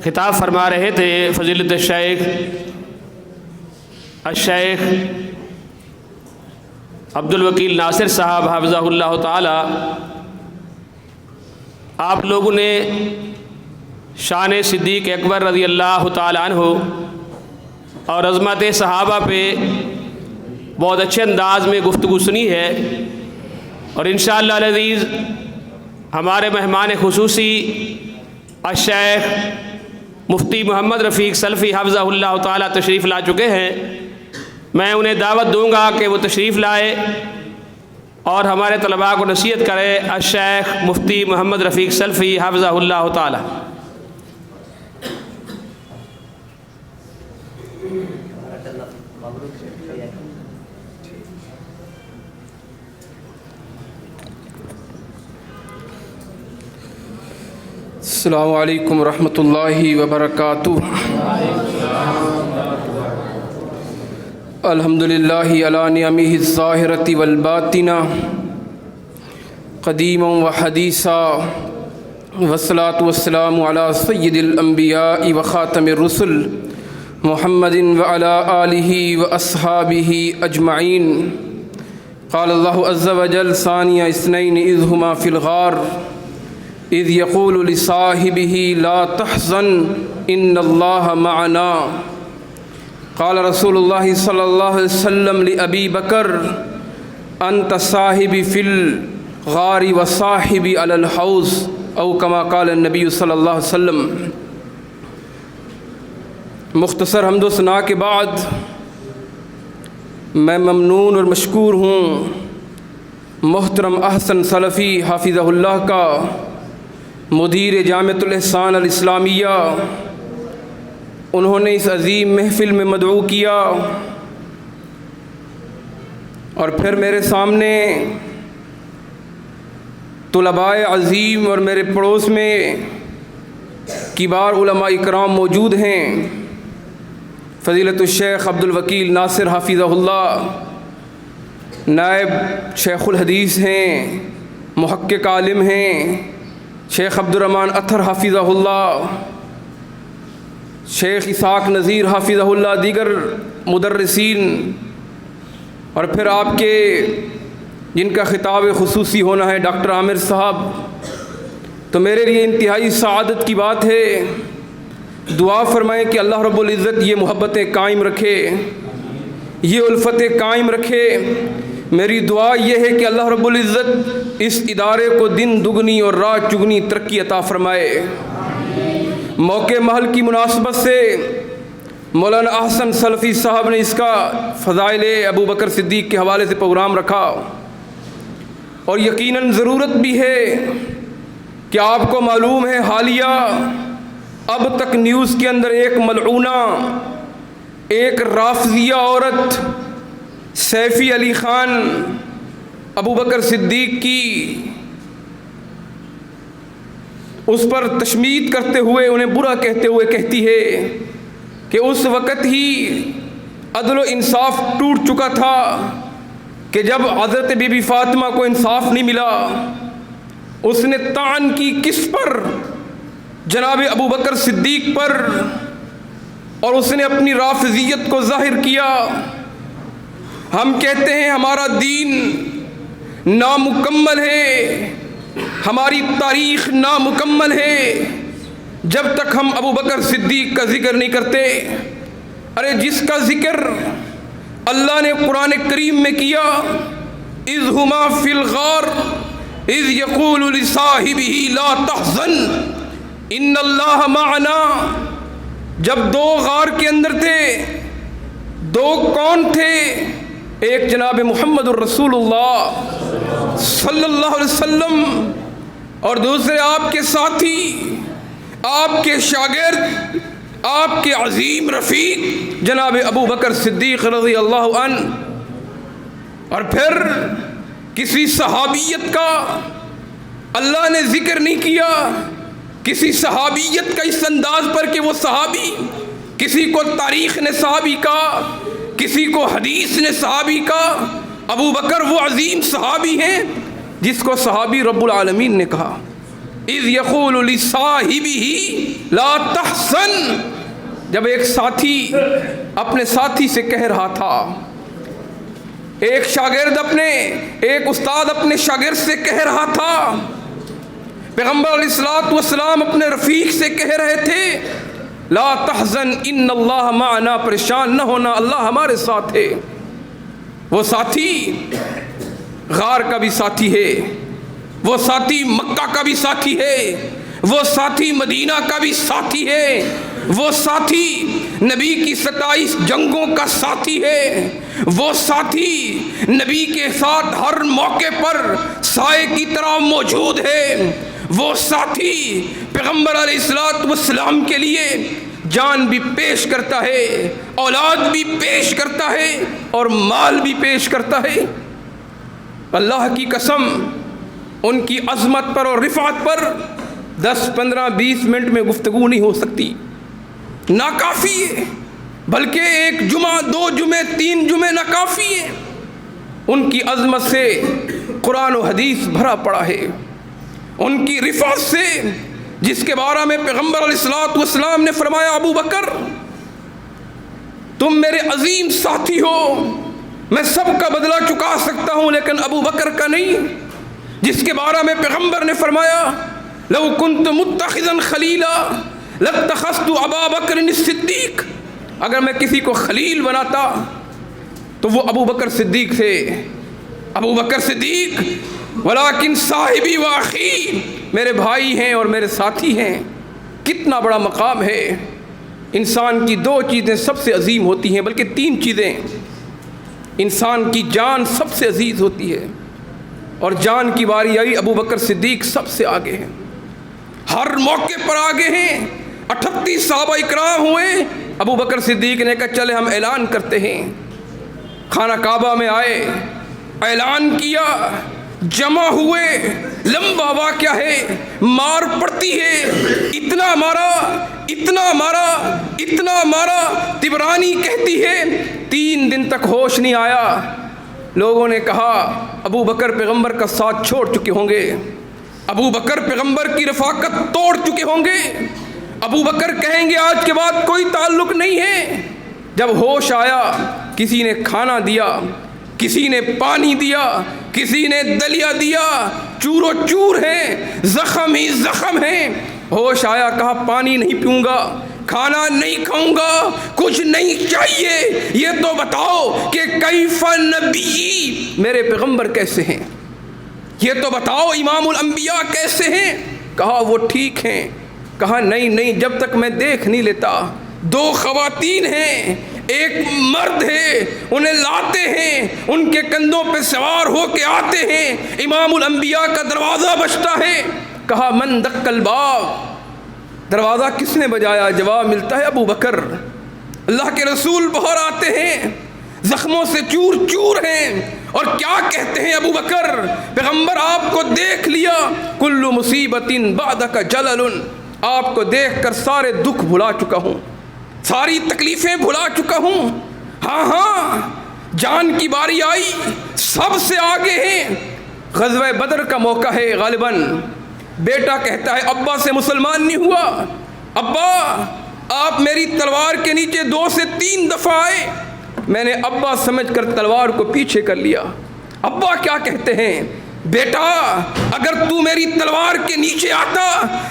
خطاب فرما رہے تھے فضیلت الشیخ عبد الوکیل ناصر صاحب حفظہ اللہ تعالی، آپ لوگوں نے شان صدیق اکبر رضی اللہ تعالی عنہ اور عظمت صحابہ پہ بہت اچھے انداز میں گفتگو سنی ہے، اور انشاءاللہ العزیز ہمارے مہمان خصوصی الشیخ مفتی محمد رفیق سلفی حفظہ اللہ تعالی تشریف لا چکے ہیں۔ میں انہیں دعوت دوں گا کہ وہ تشریف لائے اور ہمارے طلباء کو نصیحت کرے۔ الشیخ مفتی محمد رفیق سلفی حفظہ اللہ تعالی۔ السلام علیکم ورحمۃ اللہ وبرکاتہ۔ الحمدللہ علی نعمہ الظاہرۃ والباطنہ قدیما وحدیثا، والصلاۃ والسلام علی سید الانبیاء وخاتم الرسل محمد وعلی آلہ واصحابہ اجمعین۔ قال اللہ عز وجل ثانی اثنین اذ ہما فی الغار اذ یقول لصاحبہ لا تحزن ان اللہ معنا۔ قال رسول اللہ صلی اللہ علیہ وسلم لأبی بکر انت صاحبی فی الغار وصاحبی علی الحوض، او کما قال النبی صلی اللہ علیہ وسلم۔ مختصر حمد و ثناء کے بعد میں ممنون اور مشکور ہوں محترم احسن سلفی حافظہ اللہ کا، مدیر جامعۃ الاحسان الاسلامیہ۔ انہوں نے اس عظیم محفل میں مدعو کیا، اور پھر میرے سامنے طلباء عظیم اور میرے پڑوس میں کبار علماء اکرام موجود ہیں۔ فضیلت الشیخ عبد الوکیل ناصر حافظہ اللہ نائب شیخ الحدیث ہیں، محقق عالم ہیں، شیخ عبد الرحمن اطہر حافظہ اللہ، شیخ اسحاق نذیر حافظہ اللہ، دیگر مدرسین، اور پھر آپ کے جن کا خطاب خصوصی ہونا ہے ڈاکٹر عامر صاحب۔ تو میرے لیے انتہائی سعادت کی بات ہے، دعا فرمائیں کہ اللہ رب العزت یہ محبتیں قائم رکھے، یہ الفتیں قائم رکھے۔ میری دعا یہ ہے کہ اللہ رب العزت اس ادارے کو دن دگنی اور رات چگنی ترقی عطا فرمائے۔ موقع محل کی مناسبت سے مولانا احسن سلفی صاحب نے اس کا فضائل ابو بکر صدیق کے حوالے سے پروگرام رکھا، اور یقیناً ضرورت بھی ہے کہ آپ کو معلوم ہے حالیہ اب تک نیوز کے اندر ایک ملعونہ، ایک رافضیہ عورت سیفی علی خان ابو بکر صدیق کی اس پر تشمید کرتے ہوئے، انہیں برا کہتے ہوئے کہتی ہے کہ اس وقت ہی عدل و انصاف ٹوٹ چکا تھا کہ جب حضرت بی بی فاطمہ کو انصاف نہیں ملا۔ اس نے طعن کی کس پر؟ جناب ابو بکر صدیق پر، اور اس نے اپنی رافضیت کو ظاہر کیا۔ ہم کہتے ہیں ہمارا دین نامکمل ہے، ہماری تاریخ نامکمل ہے جب تک ہم ابو بکر صدیق کا ذکر نہیں کرتے۔ ارے جس کا ذکر اللہ نے قرآن کریم میں کیا، اذ ہما فی الغار اذ یقول لصاحبہ لا تحزن ان اللہ معنا، جب دو غار کے اندر تھے، دو کون تھے؟ ایک جناب محمد الرسول اللہ صلی اللہ علیہ وسلم، اور دوسرے آپ کے ساتھی، آپ کے شاگرد، آپ کے عظیم رفیق جناب ابو بکر صدیق رضی اللہ عنہ۔ اور پھر کسی صحابیت کا اللہ نے ذکر نہیں کیا، کسی صحابیت کا اس انداز پر کہ وہ صحابی، کسی کو تاریخ نے صحابی کا، کسی کو حدیث نے صحابی کا۔ ابو بکر وہ عظیم صحابی ہیں جس کو صحابی رب العالمین نے کہا۔ اذ یقول لصاحبہ لا تحزن، جب ایک ساتھی اپنے ساتھی سے کہہ رہا تھا، ایک استاد اپنے شاگرد سے کہہ رہا تھا، پیغمبر علیہ الصلوۃ والسلام اپنے رفیق سے کہہ رہے تھے لا تحزن ان اللہ معنا، پریشان نہ ہونا، اللہ ہمارے ساتھ ہے۔ وہ ساتھی غار کا بھی ساتھی ہے، وہ ساتھی مکہ کا بھی ساتھی ہے، وہ ساتھی مدینہ کا بھی ساتھی ہے، وہ ساتھی نبی کی 27 جنگوں کا ساتھی ہے، وہ ساتھی نبی کے ساتھ ہر موقع پر سائے کی طرح موجود ہے، وہ ساتھی پیغمبر علیہ الصلوۃ والسلام کے لیے جان بھی پیش کرتا ہے، اولاد بھی پیش کرتا ہے اور مال بھی پیش کرتا ہے۔ اللہ کی قسم، ان کی عظمت پر اور رفعت پر 10 15 20 منٹ میں گفتگو نہیں ہو سکتی، ناکافی ہے، بلکہ 1 جمعہ 2 جمعے 3 جمعے ناکافی ہے۔ ان کی عظمت سے قرآن و حدیث بھرا پڑا ہے، ان کی رفعت سے جس کے بارے میں پیغمبر علیہ الصلوۃ والسلام نے فرمایا ابو بکر تم میرے عظیم ساتھی ہو، میں سب کا بدلہ چکا سکتا ہوں لیکن ابو بکر کا نہیں، جس کے بارے میں پیغمبر نے فرمایا لو کنت متخذا خلیلا لاتخذت ابا بکر الصدیق، اگر میں کسی کو خلیل بناتا تو وہ ابو بکر صدیق تھے۔ ابو بکر صدیق ولیکن صاحبی و اخی، میرے بھائی ہیں اور میرے ساتھی ہیں۔ کتنا بڑا مقام ہے۔ انسان کی 2 چیزیں سب سے عظیم ہوتی ہیں، بلکہ 3 چیزیں۔ انسان کی جان سب سے عزیز ہوتی ہے، اور جان کی باری آئی ابو بکر صدیق سب سے آگے ہیں، ہر موقع پر آگے ہیں۔ 38 صحابہ اکرام ہوئے، ابو بکر صدیق نے کہا چلے ہم اعلان کرتے ہیں۔ خانہ کعبہ میں آئے، اعلان کیا، جمع ہوئے، لمبا واقعہ ہے، مار پڑتی ہے، اتنا مارا اتنا مارا اتنا مارا، طبرانی کہتی ہے 3 دن تک ہوش نہیں آیا۔ لوگوں نے کہا ابو بکر پیغمبر کا ساتھ چھوڑ چکے ہوں گے، ابو بکر پیغمبر کی رفاقت توڑ چکے ہوں گے، ابو بکر کہیں گے آج کے بعد کوئی تعلق نہیں ہے۔ جب ہوش آیا، کسی نے کھانا دیا، کسی نے پانی دیا، کسی نے دلیا دیا، چور و چور ہیں، زخم ہی زخم ہیں۔ ہوش آیا، کہا پانی نہیں پیوں گا، کھانا نہیں کھاؤں گا، کچھ نہیں چاہیے، یہ تو بتاؤ کہ کیف نبی، میرے پیغمبر کیسے ہیں، یہ تو بتاؤ امام الانبیاء کیسے ہیں۔ کہا وہ ٹھیک ہیں۔ کہا نہیں، جب تک میں دیکھ نہیں لیتا۔ 2 خواتین ہیں، ایک مرد ہے، انہیں لاتے ہیں، ان کے کندھوں پہ سوار ہو کے آتے ہیں، امام الانبیاء کا دروازہ بجتا ہے۔ کہا من دق الباب، دروازہ کس نے بجایا؟ جواب ملتا ہے ابو بکر۔ اللہ کے رسول باہر آتے ہیں، زخموں سے چور چور ہیں، اور کیا کہتے ہیں ابو بکر؟ پیغمبر آپ کو دیکھ لیا، کل مصیبت بعدک جلل، آپ کو دیکھ کر سارے دکھ بھلا چکا ہوں، ساری تکلیفیں بھلا چکا ہوں۔ ہاں جان کی باری آئی، سب سے آگے ہیں۔ غزوہ بدر کا موقع ہے غالباً۔ بیٹا کہتا ہے ابا سے مسلمان نہیں ہوا، ابا آپ میری تلوار کے نیچے 2 سے 3 دفعہ آئے، میں نے ابا سمجھ کر تلوار کو پیچھے کر لیا۔ ابا کیا کہتے ہیں؟ بیٹا اگر تو میری تلوار کے نیچے آتا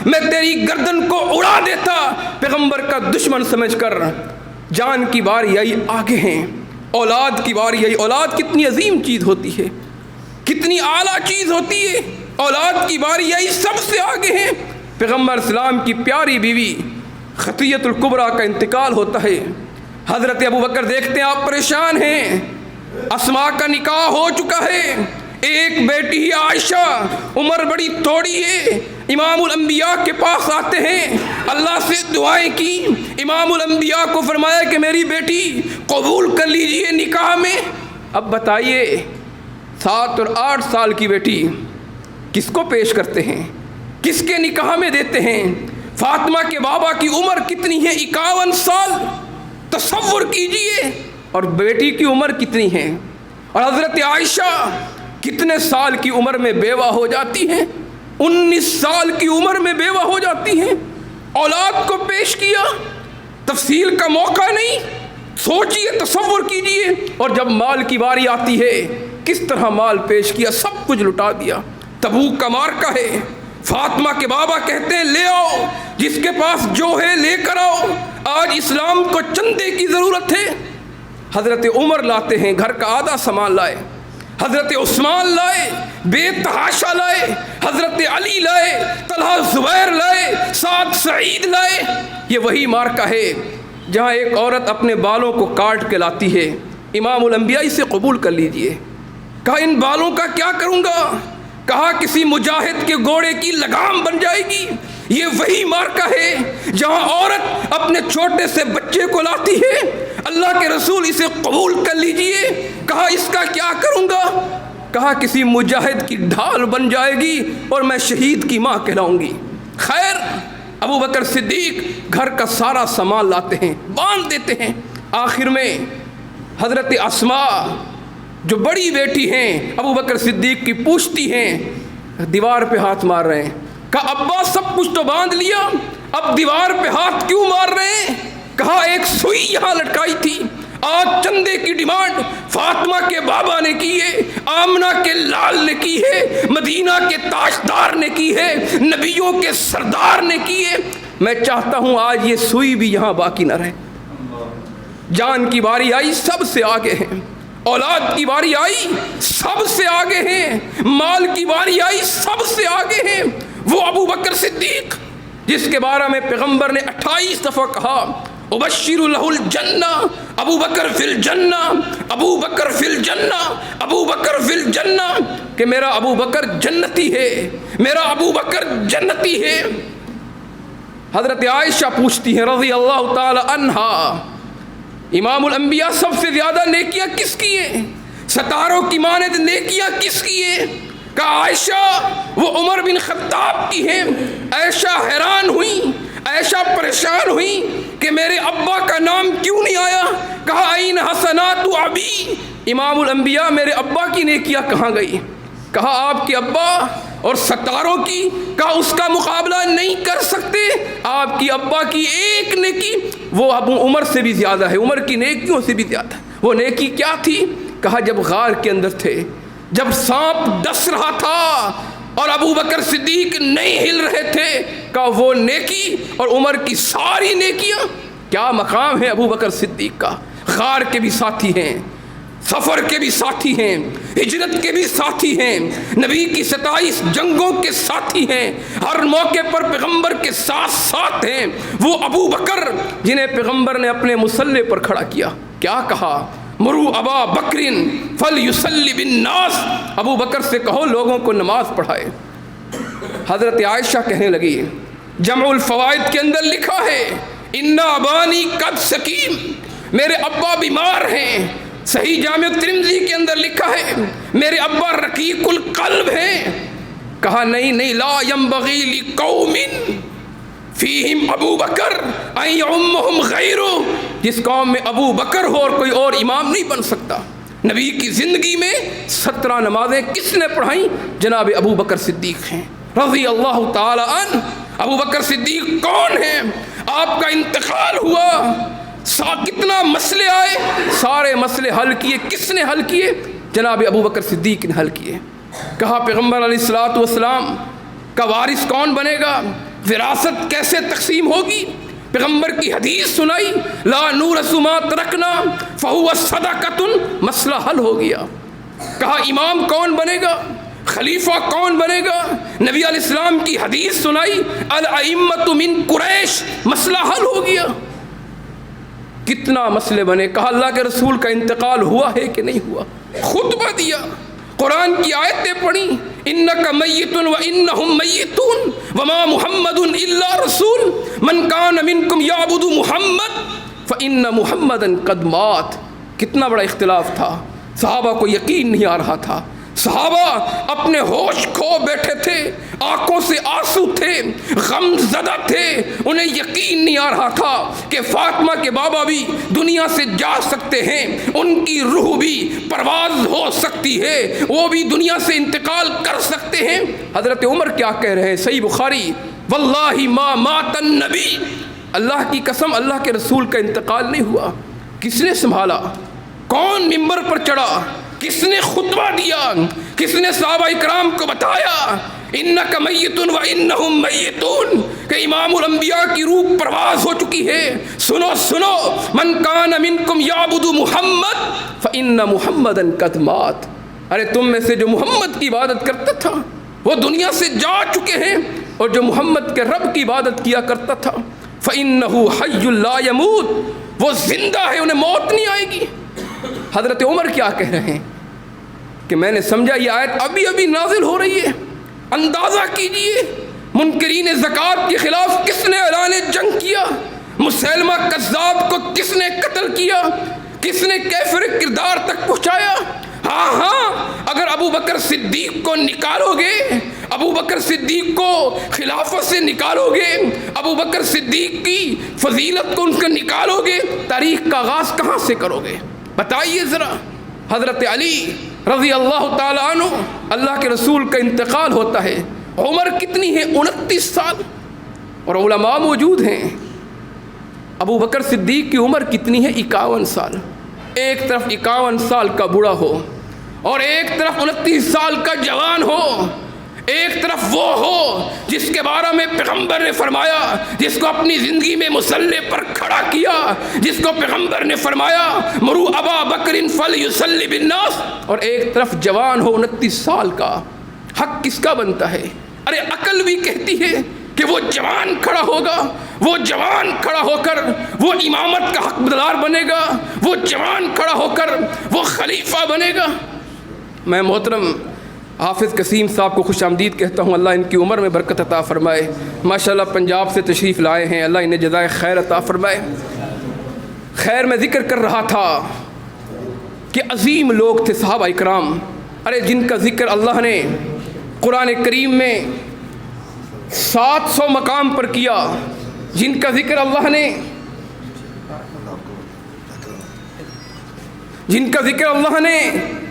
میں تیری گردن کو اڑا دیتا، پیغمبر کا دشمن سمجھ کر۔ جان کی باری آئی، آگے ہیں۔ اولاد کی باری آئی۔ اولاد کتنی عظیم چیز ہوتی ہے، کتنی اعلیٰ چیز ہوتی ہے۔ اولاد کی باری آئی، سب سے آگے ہیں۔ پیغمبر اسلام کی پیاری بیوی خطیۃ الکبریٰ کا انتقال ہوتا ہے۔ حضرت ابو بکر دیکھتے ہیں آپ پریشان ہیں، اسماء کا نکاح ہو چکا ہے، ایک بیٹی ہی عائشہ، عمر بڑی تھوڑی ہے۔ امام الانبیاء کے پاس آتے ہیں، اللہ سے دعائیں کی، امام الانبیاء کو فرمایا کہ میری بیٹی قبول کر لیجئے نکاح میں۔ اب بتائیے 7 اور 8 سال کی بیٹی کس کو پیش کرتے ہیں، کس کے نکاح میں دیتے ہیں؟ فاطمہ کے بابا کی عمر کتنی ہے؟ 51 سال، تصور کیجئے، اور بیٹی کی عمر کتنی ہے؟ اور حضرت عائشہ کتنے سال کی عمر میں بیوہ ہو جاتی ہیں؟ 19 سال کی عمر میں بیوہ ہو جاتی ہیں، اولاد کو پیش کیا، تفصیل کا موقع نہیں، سوچئے، تصور کیجئے، اور جب مال کی باری آتی ہے کس طرح مال پیش کیا، سب کچھ لٹا دیا۔ تبوک کا مارکہ ہے، فاطمہ کے بابا کہتے ہیں لے آؤ، جس کے پاس جو ہے لے کر آؤ، آج اسلام کو چندے کی ضرورت ہے۔ حضرت عمر لاتے ہیں، گھر کا آدھا سامان لائے، حضرت عثمان لائے، بے تحاشا لائے، حضرت علی لائے، طلحہ زبیر لائے، سعد سعید لائے۔ یہ وہی مارکہ ہے جہاں ایک عورت اپنے بالوں کو کاٹ کے لاتی ہے، امام الانبیاء اسے قبول کر لیجئے۔ کہا ان بالوں کا کیا کروں گا؟ کہا کسی مجاہد کے گھوڑے کی لگام بن جائے گی۔ یہ وہی مارکہ ہے جہاں عورت اپنے چھوٹے سے بچے کو لاتی ہے، اللہ کے رسول اسے قبول کر لیجئے۔ کہا اس کا کیا کروں گا؟ کہا کسی مجاہد کی ڈھال بن جائے گی اور میں شہید کی ماں کہلاؤں گی۔ خیر، ابو بکر صدیق گھر کا سارا سامان لاتے ہیں، باندھ دیتے ہیں۔ آخر میں حضرت اسماء جو بڑی بیٹی ہیں ابو بکر صدیق کی پوچھتی ہیں، دیوار پہ ہاتھ مار رہے ہیں۔ کہا ابا سب کچھ تو باندھ لیا، اب دیوار پہ ہاتھ کیوں مار رہے ہیں؟ کہا ایک سوئی یہاں لٹکائی تھی، آج چندے کی ڈیمانڈ فاطمہ کے بابا نے کی ہے، آمنہ کے لال نے کی ہے، مدینہ کے تاجدار نے کی ہے، نبیوں کے سردار نے کی ہے۔ میں چاہتا ہوں آج یہ سوئی بھی یہاں باقی نہ رہے۔ جان کی باری آئی، سب سے آگے ہیں، اولاد کی باری آئی، سب سے آگے ہیں، مال کی باری آئی، سب سے آگے ہیں۔ وہ ابو بکر صدیق جس کے بارے میں پیغمبر نے 28 دفعہ کہا ابشر لہ الجنہ، ابو بکر فی الجنہ، ابو بکر فی الجنہ، ابو بکر فی الجنہ، کہ میرا ابو بکر جنتی ہے، میرا ابو بکر جنتی ہے۔ حضرت عائشہ پوچھتی ہیں رضی اللہ تعالی عنہا، امام الانبیاء سب سے زیادہ نیکیاں کس کی ہیں؟ ستاروں کی مانند نیکیاں کس کی ہیں؟ کہ عائشہ وہ عمر بن خطاب کی ہیں۔ عائشہ حیران ہوئی، عائشہ پریشان ہوئی کہ میرے ابا کا نام کیوں نہیں آیا؟ کہا این حسنات ابی، امام الانبیاء میرے ابا کی نیکیاں کہاں گئی؟ کہا آپ کے ابا اور ستاروں کی، کہا اس کا مقابلہ نہیں کر سکتے، آپ کی ابا کی ایک نیکی وہ ابو عمر سے بھی زیادہ ہے، عمر کی نیکیوں سے بھی زیادہ۔ وہ نیکی کیا تھی؟ کہا جب غار کے اندر تھے، جب سانپ ڈس رہا تھا اور ابو بکر صدیق نہیں ہل رہے تھے، کہا وہ نیکی اور عمر کی ساری نیکیاں۔ کیا مقام ہے ابو بکر صدیق کا، غار کے بھی ساتھی ہیں، سفر کے بھی ساتھی ہیں، ہجرت کے بھی ساتھی ہیں، نبی کی 27 جنگوں کے ساتھی ہیں، ہر موقع پر پیغمبر کے ساتھ ساتھ ہیں۔ وہ ابو بکر جنہیں پیغمبر نے اپنے مصلی پر کھڑا کیا، کیا کہا؟ مرو ابا بکرن فلیصلی بالناس، ابو بکر سے کہو لوگوں کو نماز پڑھائے۔ حضرت عائشہ کہنے لگی، جمع الفوائد کے اندر لکھا ہے ان ابانی قد سقیم، میرے ابا بیمار ہیں۔ صحیح جامع ترمذی کے اندر لکھا ہے میرے ابا رقیق القلب ہیں۔ کہا نہیں، لا ينبغی لقوم فیہم ابو بکر ان یعمہم غیرہ، جس قوم میں ابو بکر ہو اور کوئی اور امام نہیں بن سکتا۔ نبی کی زندگی میں 17 نمازیں کس نے پڑھائیں؟ جناب ابو بکر صدیق ہیں رضی اللہ تعالی عنہ۔ ابو بکر صدیق کون ہیں؟ آپ کا انتقال ہوا، کتنا مسئلے آئے، سارے مسئلے حل کیے، کس نے حل کیے؟ جناب ابو بکر صدیق نے حل کیے۔ کہا پیغمبر علیہ الصلوۃ والسلام کا وارث کون بنے گا، وراثت کیسے تقسیم ہوگی؟ پیغمبر کی حدیث سنائی، لا نورث ما ترکنا فہو صدقۃ، مسئلہ حل ہو گیا۔ کہا امام کون بنے گا، خلیفہ کون بنے گا؟ نبی علیہ السلام کی حدیث سنائی، الائمۃ من قریش، مسئلہ حل ہو گیا۔ کتنا مسئلے بنے۔ کہا اللہ کے رسول کا انتقال ہوا ہے کہ نہیں ہوا؟ خطبہ دیا، قرآن کی آیتیں پڑھی، انک میت و انہم میتون وما محمد الا رسول من کان منکم یعبد محمد فان محمدا قد مات۔ کتنا بڑا اختلاف تھا، صحابہ کو یقین نہیں آ رہا تھا، صحابہ اپنے ہوش کھو بیٹھے تھے، آنکھوں سے آنسو تھے، غم زدہ تھے، انہیں یقین نہیں آ رہا تھا کہ فاطمہ کے بابا بھی دنیا سے جا سکتے ہیں، ان کی روح بھی پرواز ہو سکتی ہے، وہ بھی دنیا سے انتقال کر سکتے ہیں۔ حضرت عمر کیا کہہ رہے ہیں؟ صحیح بخاری، واللہ ما مات النبی، اللہ کی قسم اللہ کے رسول کا انتقال نہیں ہوا۔ کس نے سنبھالا؟ کون ممبر پر چڑھا؟ کس نے خطبہ دیا؟ کس نے صحابہ اکرام کو بتایا انک میت و انہم میتون کہ امام الانبیاء کی روح پرواز ہو چکی ہے؟ سنو سنو، من کان منکم یعبد محمد فان محمدا قد مات، ارے تم میں سے جو محمد کی عبادت کرتا تھا وہ دنیا سے جا چکے ہیں، اور جو محمد کے رب کی عبادت کیا کرتا تھا فانہ حی لا یموت، وہ زندہ ہے، انہیں موت نہیں آئے گی۔ حضرت عمر کیا کہہ رہے ہیں کہ میں نے سمجھا یہ آیت ابھی ابھی نازل ہو رہی ہے، اندازہ کیجئے منکرین زکوٰۃ کے خلاف کس نے اعلان جنگ کیا، مسیلمہ کذاب کو کس نے قتل کیا، کس نے کیفر کردار تک پہنچایا۔ ہاں اگر ابو بکر صدیق کو نکالو گے، ابو بکر صدیق کو خلافت سے نکالو گے، ابو بکر صدیق کی فضیلت کو ان کا نکالو گے، تاریخ کا آغاز کہاں سے کرو گے؟ بتائیے ذرا۔ حضرت علی رضی اللہ تعالیٰ عنہ، اللہ کے رسول کا انتقال ہوتا ہے، عمر کتنی ہے؟ 29 سال، اور علماء موجود ہیں۔ ابو بکر صدیق کی عمر کتنی ہے؟ 51 سال۔ ایک طرف 51 سال کا بوڑھا ہو اور ایک طرف 29 سال کا جوان ہو، ایک طرف وہ ہو جس کے بارے میں پیغمبر نے فرمایا، جس کو اپنی زندگی میں مصلی پر کھڑا کیا، جس کو پیغمبر نے فرمایا مرو ابا بکر فلیصلی بالناس، اور ایک طرف جوان ہو 29 سال کا۔ حق کس کا بنتا ہے؟ ارے عقل بھی کہتی ہے کہ وہ جوان کھڑا ہوگا، وہ جوان کھڑا ہو کر وہ امامت کا حقدار بنے گا، وہ جوان کھڑا ہو کر وہ خلیفہ بنے گا۔ میں محترم حافظ قسیم صاحب کو خوش آمدید کہتا ہوں، اللہ ان کی عمر میں برکت عطا فرمائے۔ ماشاءاللہ پنجاب سے تشریف لائے ہیں، اللہ انہیں جزائے خیر عطا فرمائے۔ خیر میں ذکر کر رہا تھا کہ عظیم لوگ تھے صحابہ اکرام، ارے جن کا ذکر اللہ نے قرآن کریم میں 700 مقام پر کیا، جن کا ذکر اللہ نے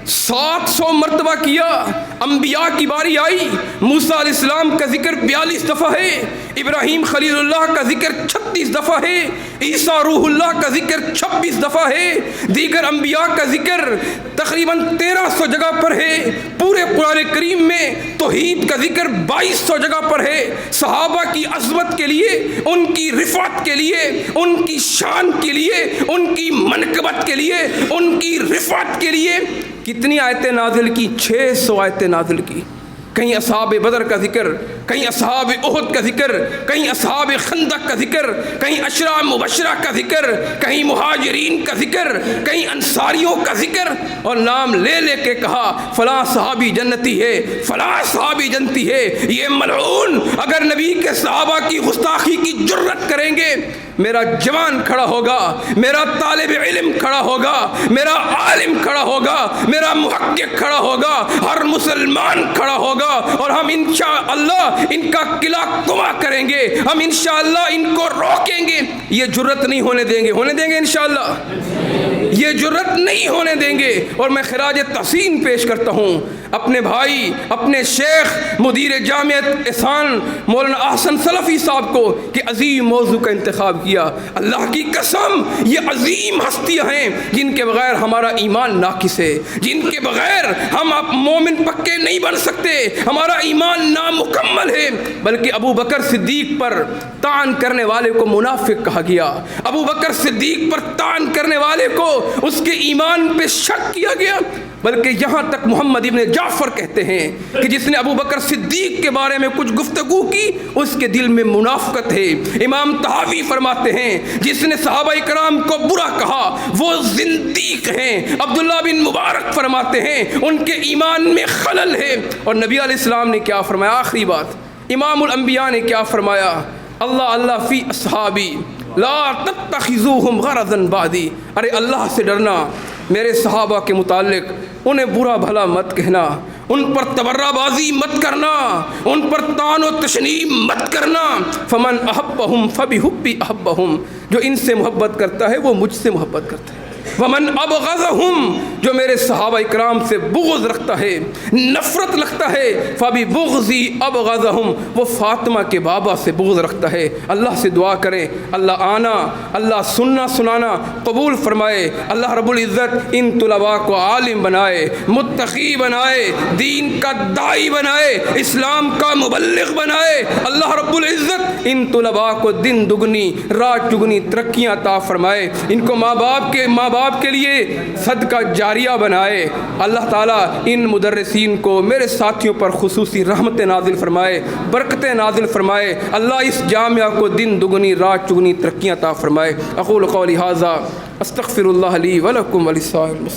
700 مرتبہ کیا۔ انبیاء کی باری آئی، موسیٰ علیہ السلام کا ذکر 42 دفعہ ہے، ابراہیم خلیل اللہ کا ذکر 36 دفعہ ہے، عیسیٰ روح اللہ کا ذکر 26 دفعہ ہے، دیگر انبیاء کا ذکر تقریباً 1300 جگہ پر ہے۔ پورے قرآن کریم میں توحید کا ذکر 2200 جگہ پر ہے۔ صحابہ کی عظمت کے لیے، ان کی رفعت کے لیے، ان کی شان کے لیے، ان کی منقبت کے لیے، ان کی رفعت کے لیے کتنی آیتیں نازل کی؟ 600 آیتیں نازل کی۔ کہیں اصحاب بدر کا ذکر، کہیں اصحاب احد کا ذکر، کہیں اصحاب خندق کا ذکر، کہیں عشرہ مبشرہ کا ذکر، کہیں مہاجرین کا ذکر، کہیں انصاریوں کا ذکر، اور نام لے لے کے کہا فلاں صحابی جنتی ہے، فلاں صحابی جنتی ہے۔ یہ ملعون اگر نبی کے صحابہ کی گستاخی کی جرت کریں گے، میرا جوان کھڑا ہوگا، میرا طالب علم کھڑا ہوگا، میرا عالم کھڑا ہوگا، میرا محقق کھڑا ہوگا، ہر مسلمان کھڑا ہوگا، اور ہم انشاءاللہ ان کا قلعہ کما کریں گے، ہم انشاءاللہ ان کو روکیں گے۔ یہ جرت نہیں ہونے دیں گے، ہونے دیں گے انشاءاللہ، یہ جرت نہیں ہونے دیں گے۔ اور میں خراج تحسین پیش کرتا ہوں اپنے بھائی، اپنے شیخ مدیر جامعہ احسان مولانا احسن سلفی صاحب کو کہ عظیم موضوع کا انتخاب کیا۔ اللہ کی قسم یہ عظیم ہستیاں ہیں جن کے بغیر ہمارا ایمان ناقص ہے، جن کے بغیر ہم مومن پکے نہیں بن سکتے، ہمارا ایمان نامکمل ہے۔ بلکہ ابو بکر صدیق پر طعن کرنے والے کو منافق کہا گیا، ابو بکر صدیق پر طعن کرنے والے کو اس کے ایمان پہ شک کیا گیا۔ بلکہ یہاں تک محمد ابن جعفر کہتے ہیں کہ جس نے ابو بکر صدیق کے بارے میں کچھ گفتگو کی اس کے دل میں منافقت ہے۔ امام طحاوی فرماتے ہیں جس نے صحابہ کرام کو برا کہا وہ زندیق ہیں۔ عبداللہ بن مبارک فرماتے ہیں ان کے ایمان میں خلل ہے۔ اور نبی علیہ السلام نے کیا فرمایا؟ آخری بات امام الانبیاء نے کیا فرمایا؟ اللہ فی اصحابی لا تتخذوہم غرضا بعدی، ارے اللہ سے ڈرنا، میرے صحابہ کے متعلق انہیں برا بھلا مت کہنا، ان پر تبرہ بازی مت کرنا، ان پر طعن و تشنیع مت کرنا۔ فمن احبہم فبحبی احبہم، جو ان سے محبت کرتا ہے وہ مجھ سے محبت کرتا ہے۔ ومن ابغضہم، جو میرے صحابہ اکرام سے بغض رکھتا ہے، نفرت رکھتا ہے، فببغضی ابغضہم، وہ فاطمہ کے بابا سے بغض رکھتا ہے۔ اللہ سے دعا کریں اللہ آنا، اللہ سننا سنانا قبول فرمائے۔ اللہ رب العزت ان طلباء کو عالم بنائے، متقی بنائے، دین کا داعی بنائے، اسلام کا مبلغ بنائے۔ اللہ رب العزت ان طلباء کو دن دگنی رات چگنی ترقیاں عطا فرمائے، ان کو ماں باپ کے لیے صدقہ جاریہ بنائے۔ اللہ تعالیٰ ان مدرسین کو میرے ساتھیوں پر خصوصی رحمت نازل فرمائے، برکتیں نازل فرمائے۔ اللہ اس جامعہ کو دن دگنی رات چگنی ترقیاں عطا فرمائے۔ اقول قولی ھذا استغفر اللہ لی ولکم ولسائر المسلمین۔